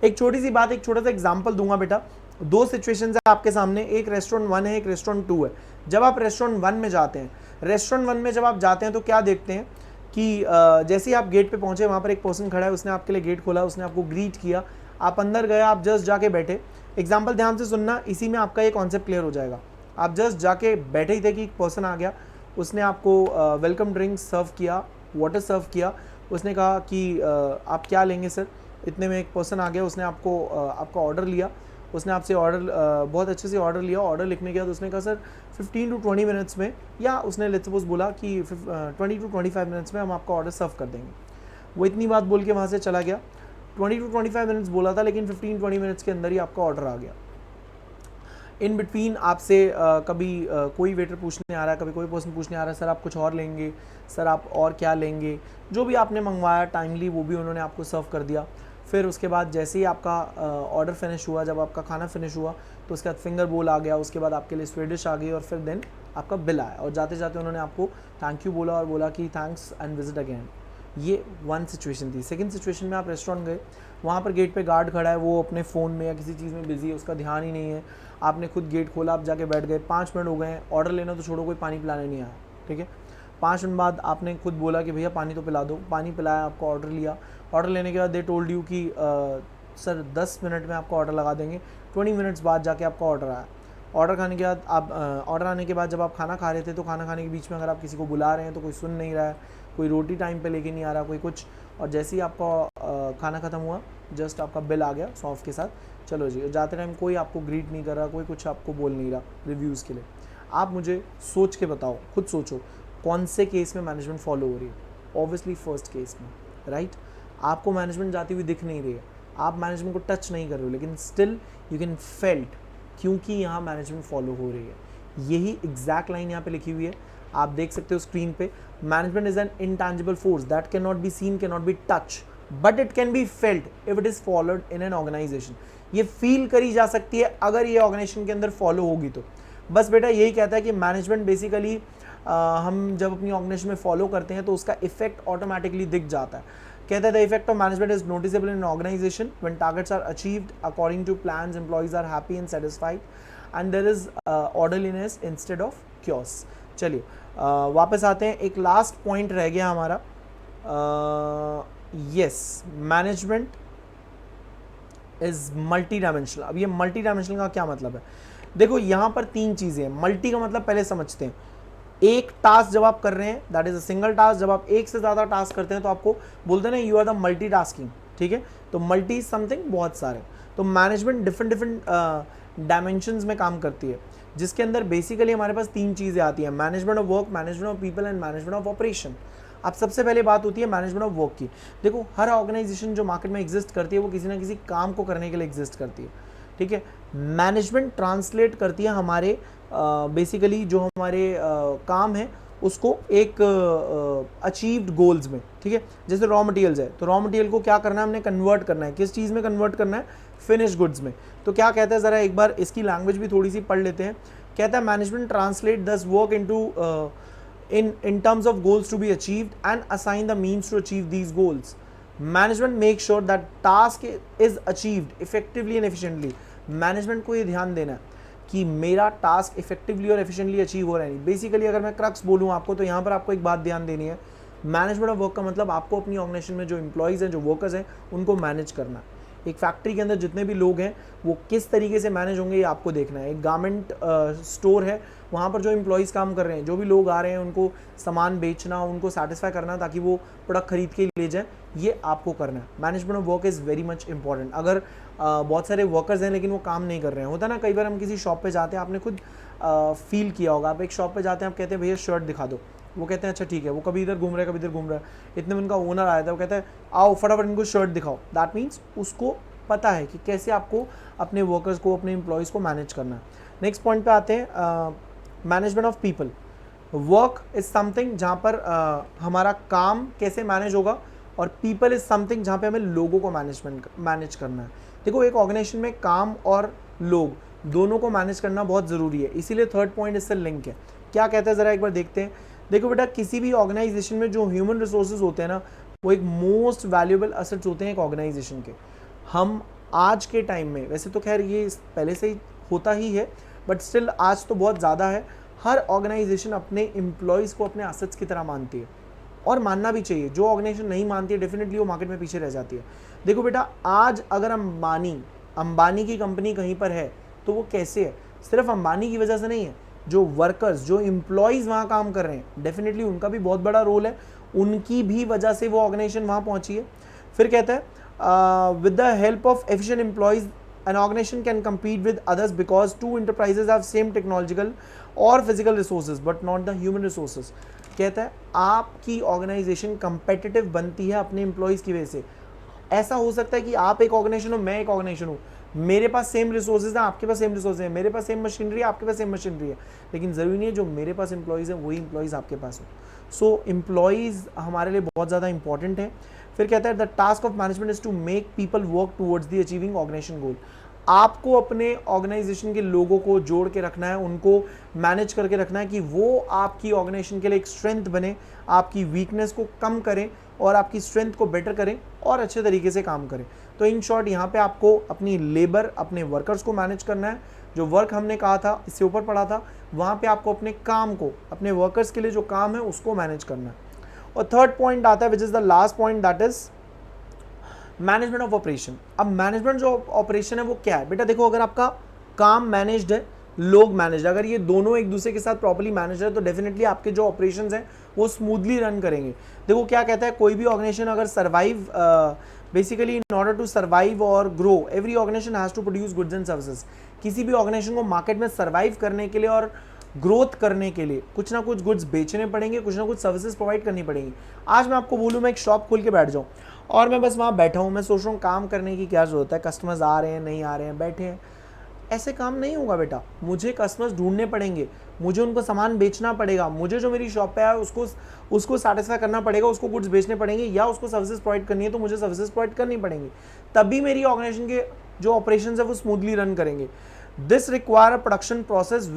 एक छोटी सी बात, एक छोटा सा एग्जांपल दूंगा बेटा। दो सिचुएशंस है आपके सामने, एक रेस्टोरेंट 1 है, एक रेस्टोरेंट 2 है। जब आप रेस्टोरेंट 1 में जाते हैं, रेस्टोरेंट 1 में जब आप जाते हैं तो क्या देखते हैं कि जैसे ही आप गेट पे पहुंचे, वहाँ पर एक पर्सन खड़ा है, उसने आपके लिए गेट खोला, उसने आपको ग्रीट किया, आप अंदर गए, आप जस्ट जाके बैठे। एग्जाम्पल ध्यान से सुनना, इसी में आपका ये कॉन्सेप्ट क्लियर हो जाएगा। आप जस्ट जाके बैठे ही थे कि एक पर्सन आ गया, उसने आपको वेलकम ड्रिंक सर्व किया, वाटर सर्व किया। उसने कहा कि आप क्या लेंगे सर। इतने में एक पर्सन आ गया, उसने आपका ऑर्डर लिया। उसने आपसे ऑर्डर बहुत अच्छे से ऑर्डर लिया। ऑर्डर लिखने के बाद उसने कहा सर 15 टू 20 मिनट्स में, या उसने लेट्स सपोज बोला कि 20 टू 25 मिनट्स में हम आपका ऑर्डर सर्व कर देंगे। वो इतनी बात बोल के वहाँ से चला गया। 20 टू 25 मिनट्स बोला था, लेकिन 15-20 मिनट्स के अंदर ही आपका ऑर्डर आ गया। इन बिटवीन आपसे कभी कोई वेटर पूछने आ रहा है, कभी कोई पर्सन पूछने आ रहा है सर आप कुछ और लेंगे, सर आप और क्या लेंगे। जो भी आपने मंगवाया टाइमली वो भी उन्होंने आपको सर्व कर दिया। फिर उसके बाद जैसे ही आपका ऑर्डर फिनिश हुआ, जब आपका खाना फिनिश हुआ तो उसके बाद फिंगर बोल आ गया, उसके बाद आपके लिए स्वीडिश आ गई और फिर देन आपका बिल आया। और जाते जाते उन्होंने आपको थैंक यू बोला और बोला कि थैंक्स एंड विजिट अगेन। ये वन सिचुएशन थी। सेकंड सिचुएशन में आप रेस्टोरेंट गए, वहाँ पर गेट पे गार्ड खड़ा है, वो अपने फ़ोन में या किसी चीज़ में बिजी है, उसका ध्यान ही नहीं है। आपने खुद गेट खोला, आप जाके बैठ गए, 5 मिनट हो गए हैं, ऑर्डर लेना तो छोड़ो, कोई पानी पिलाने नहीं आया, ठीक है। 5 मिनट बाद आपने खुद बोला कि भैया पानी तो पिला दो, पानी पिलाया, आपको ऑर्डर लिया। ऑर्डर लेने के बाद दे टोल्ड यू कि सर 10 मिनट में आपको ऑर्डर लगा देंगे। 20 मिनट्स बाद जाके आपका ऑर्डर आया। ऑर्डर खाने के बाद आप ऑर्डर आने के बाद जब आप खाना खा रहे थे, तो खाना खाने के बीच में अगर आप किसी को बुला रहे हैं तो कोई सुन नहीं रहा है, कोई रोटी टाइम पे लेके नहीं आ रहा, कोई कुछ। और जैसे ही आपका खाना ख़त्म हुआ, जस्ट आपका बिल आ गया सॉफ्ट के साथ, चलो जी। जाते टाइम कोई आपको ग्रीट नहीं कर रहा, कोई कुछ आपको बोल नहीं रहा रिव्यूज़ के लिए। आप मुझे सोच के बताओ, खुद सोचो कौन से केस में मैनेजमेंट फॉलो हो रही है। ऑब्वियसली फर्स्ट केस में, राइट। आपको मैनेजमेंट जाती हुई दिख नहीं रही है, आप मैनेजमेंट को टच नहीं कर रहे हो, लेकिन स्टिल यू कैन फेल्ट, क्योंकि यहाँ मैनेजमेंट फॉलो हो रही है। यही एग्जैक्ट लाइन यहाँ पे लिखी हुई है, आप देख सकते हो स्क्रीन पे। Management is an intangible force that can not be seen, can not be touch, but it can be felt if it is followed in an organisation. ये फील करी जा सकती है अगर ये ऑर्गेनाइजेशन के अंदर फॉलो होगी तो। बस बेटा यही कहता है कि मैनेजमेंट बेसिकली हम जब अपनी ऑर्गेनाइजेशन में फॉलो करते हैं तो उसका इफेक्ट ऑटोमेटिकली दिख जाता है। कहता है the effect of management is noticeable in organisation when targets are achieved according to plans, employees are happy and satisfied and there is orderliness instead of chaos. चलिए वापस आते हैं, एक लास्ट पॉइंट रह गया हमारा। Yes, management is multi dimensional. अब ये मल्टी डायमेंशनल का क्या मतलब है? देखो यहाँ पर 3 चीज़ें हैं। मल्टी का मतलब पहले समझते हैं। एक टास्क जब आप कर रहे हैं, that is a single task. जब आप एक से ज़्यादा टास्क करते हैं तो आपको बोलते हैं ना you are the multitasking, ठीक है। तो मल्टी समथिंग बहुत सारे। तो मैनेजमेंट डिफरेंट डिफरेंट डायमेंशंस में काम करती है, जिसके अंदर बेसिकली हमारे पास 3 चीज़ें आती हैं, management of work, management of people and management of operation. अब सबसे पहले बात होती है मैनेजमेंट ऑफ वर्क की। देखो हर ऑर्गेनाइजेशन जो मार्केट में एग्जिस्ट करती है वो किसी ना किसी काम को करने के लिए एग्जिस्ट करती है, ठीक है। मैनेजमेंट ट्रांसलेट करती है हमारे बेसिकली जो हमारे काम है उसको एक अचीव्ड गोल्स में, ठीक है। जैसे रॉ मटेरियल्स है, तो रॉ मटेरियल को क्या करना है, हमने कन्वर्ट करना है। किस चीज़ में कन्वर्ट करना है? फिनिश गुड्स में। तो क्या कहता है, ज़रा एक बार इसकी लैंग्वेज भी थोड़ी सी पढ़ लेते हैं। कहता है मैनेजमेंट ट्रांसलेट दस work into in terms of goals to be achieved and assign the means to achieve these goals. Management makes sure that task is achieved effectively and efficiently. Management को ये ध्यान देना है कि मेरा टास्क इफेक्टिवली और एफिशिएंटली अचीव हो रहा है नहीं। बेसिकली अगर मैं क्रक्स बोलूँ आपको, तो यहाँ पर आपको एक बात ध्यान देनी है। मैनेजमेंट ऑफ वर्क का मतलब आपको अपनी ऑर्गेनाइजेशन में जो एम्प्लॉयज़ हैं, जो वर्कर्स हैं, उनको मैनेज करना है। एक फैक्ट्री के अंदर जितने भी लोग हैं वो किस तरीके से मैनेज होंगे ये आपको देखना है। एक गारमेंट स्टोर है, वहाँ पर जो एम्प्लॉयज़ काम कर रहे हैं, जो भी लोग आ रहे हैं, उनको सामान बेचना, उनको सेटिस्फाई करना ताकि वो प्रोडक्ट खरीद के ले जाएं, ये आपको करना है। Management of work is very much important. अगर बहुत सारे वर्कर्स हैं लेकिन वो काम नहीं कर रहे हैं, होता है ना, कई बार हम किसी शॉप पे जाते हैं, आपने खुद फील किया होगा, आप एक शॉप पे जाते हैं, आप कहते हैं भैया शर्ट दिखा दो, वो कहते हैं अच्छा ठीक है, वो कभी इधर घूम रहा है, कभी इधर घूम रहा है। इतने में उनका ओनर आया था, वो कहता है आओ फटाफट इनको शर्ट दिखाओ। दैट मीन्स उसको पता है कि कैसे आपको अपने वर्कर्स को, अपने एम्प्लॉयज़ को मैनेज करना है। नेक्स्ट पॉइंट पे आते हैं, management of people. Work is something जहाँ पर हमारा काम कैसे मैनेज होगा, और पीपल इज़ समथिंग जहाँ पे हमें लोगों को मैनेज करना है। देखो एक ऑर्गेनाइजेशन में काम और लोग दोनों को मैनेज करना बहुत ज़रूरी है, इसीलिए थर्ड पॉइंट इससे लिंक है। क्या कहता है ज़रा एक बार देखते हैं। देखो बेटा, किसी भी ऑर्गेनाइजेशन में जो ह्यूमन रिसोर्सेज होते हैं ना, वो एक मोस्ट वैल्यूएबल एसेट्स होते हैं एक ऑर्गेनाइजेशन के। हम आज के टाइम में, वैसे तो खैर ये पहले से ही होता ही है, बट स्टिल आज तो बहुत ज़्यादा है, हर ऑर्गेनाइजेशन अपने एम्प्लॉयज़ को अपने एसेट्स की तरह मानती है, और मानना भी चाहिए। जो ऑर्गेनाइजेशन नहीं मानती है डेफिनेटली वो मार्केट में पीछे रह जाती है। देखो बेटा, आज अगर अंबानी की कंपनी कहीं पर है तो वो कैसे है? सिर्फ अंबानी की वजह से नहीं है, जो वर्कर्स, जो एम्प्लॉयज़ वहाँ काम कर रहे हैं, डेफिनेटली उनका भी बहुत बड़ा रोल है, उनकी भी वजह से वो ऑर्गेनाइजेशन वहाँ पहुँची है। फिर कहता है with the help of efficient employees an organization can compete with others because two enterprises have same technological or physical resources but not the human resources। कहता है आपकी ऑर्गेनाइजेशन कंपेटिटिव बनती है अपने एम्प्लॉयज़ की वजह से। ऐसा हो सकता है कि आप एक ऑर्गेनाइजेशन हो, मैं एक ऑर्गेनाइजेशन हूँ, मेरे पास सेम रिसोर्सेज हैं, आपके पास सेम रिसोर्सेज हैं, मेरे पास सेम मशीनरी है, आपके पास सेम मशीनरी है, लेकिन ज़रूरी नहीं है जो मेरे पास एम्प्लॉयज़ हैं वही एम्प्लॉयज़ आपके पास हो। सो एम्प्लॉयज़ हमारे लिए बहुत ज़्यादा इंपॉर्टेंट है। फिर कहता है the task of management is to make people work towards the achieving organization goal. आपको अपने ऑर्गेनाइजेशन के लोगों को जोड़ के रखना है, उनको मैनेज करके रखना है कि वो आपकी ऑर्गेनाइजेशन के लिए एक स्ट्रेंथ बने, आपकी वीकनेस को कम करें और आपकी स्ट्रेंथ को बेटर करें और अच्छे तरीके से काम करें। तो इन शॉर्ट यहाँ पे आपको अपनी लेबर, अपने वर्कर्स को मैनेज करना है। जो वर्क हमने कहा था, इससे ऊपर पढ़ा था, वहाँ पे आपको अपने काम को, अपने वर्कर्स के लिए जो काम है उसको मैनेज करना है। और थर्ड पॉइंट आता है which is the last point, that is management of operation. अब मैनेजमेंट जो ऑपरेशन है वो क्या है बेटा? देखो, अगर आपका काम मैनेज्ड है, लोग मैनेज, अगर ये दोनों एक दूसरे के साथ प्रॉपर्ली मैनेज है तो डेफिनेटली आपके जो ऑपरेशंस हैं वो स्मूथली रन करेंगे। देखो क्या कहता है, कोई भी ऑर्गेनाइजेशन अगर survive, basically in order to survive और grow every organization has to produce goods and services. किसी भी ऑर्गेनाइजेशन को मार्केट में सर्वाइव करने के लिए और ग्रोथ करने के लिए कुछ ना कुछ गुड्स बेचने पड़ेंगे, कुछ ना कुछ सर्विसेज प्रोवाइड करनी पड़ेंगी। आज मैं आपको बोलूँ मैं एक शॉप खोल के बैठ जाऊँ और मैं बस वहाँ बैठा हूँ, मैं सोच रहा हूँ काम करने की क्या ज़रूरत है, कस्टमर्स आ रहे हैं नहीं आ रहे हैं, बैठे हैं, ऐसे काम नहीं होगा बेटा। मुझे कस्टमर्स ढूंढने पड़ेंगे, मुझे उनको सामान बेचना पड़ेगा, मुझे जो मेरी शॉप पे है उसको सेटिस्फाई करना पड़ेगा, उसको गुड्स बेचने पड़ेंगे या उसको सर्विसेज प्रोवाइड करनी है तो मुझे सर्विसेज प्रोवाइड करनी पड़ेंगी, तभी मेरी ऑर्गेनाइजेशन के जो ऑपरेशंस है वो स्मूथली रन करेंगे। This require a production process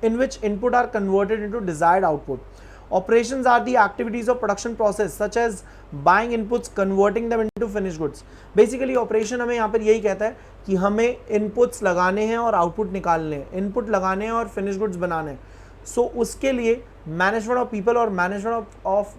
in which input are converted into desired output. Operations are the activities of production process such as buying inputs, converting them into finished goods. Basically operation हमें यहाँ पर यही कहता है कि हमें inputs लगाने हैं और output निकालने हैं, input लगाने हैं और finished goods बनाने हैं। So उसके लिए management of people और management of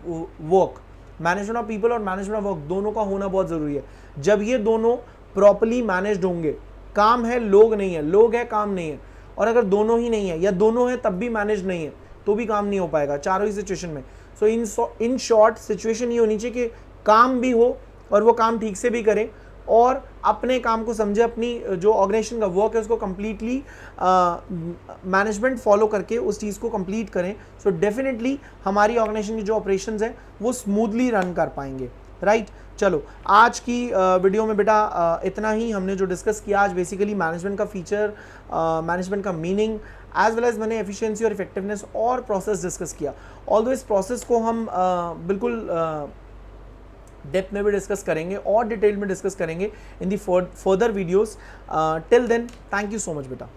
work, management of people और management of work दोनों का होना बहुत ज़रूरी है। जब ये दोनों properly managed होंगे, काम है लोग नहीं है, लोग है काम नहीं है, और अगर दोनों ही नहीं है या दोनों है तब भी मैनेज नहीं है तो भी काम नहीं हो पाएगा चारों ही सिचुएशन में। सो इन शॉर्ट सिचुएशन ये होनी चाहिए कि काम भी हो और वो काम ठीक से भी करें और अपने काम को समझे, अपनी जो ऑर्गेनाइजेशन का वर्क है उसको कम्प्लीटली मैनेजमेंट फॉलो करके उस चीज़ को कंप्लीट करें। सो डेफिनेटली हमारी ऑर्गेनाइजेशन की जो ऑपरेशंस हैं वो स्मूथली रन कर पाएंगे, राइट। चलो आज की वीडियो में बेटा इतना ही। हमने जो डिस्कस किया आज बेसिकली मैनेजमेंट का फीचर, मैनेजमेंट का मीनिंग, एज वेल एज मैंने एफिशिएंसी और इफेक्टिवनेस और प्रोसेस डिस्कस किया। ऑल्दो इस प्रोसेस को हम बिल्कुल डेप्थ में भी डिस्कस करेंगे और डिटेल में डिस्कस करेंगे in the further videos. Till then thank you so much बेटा।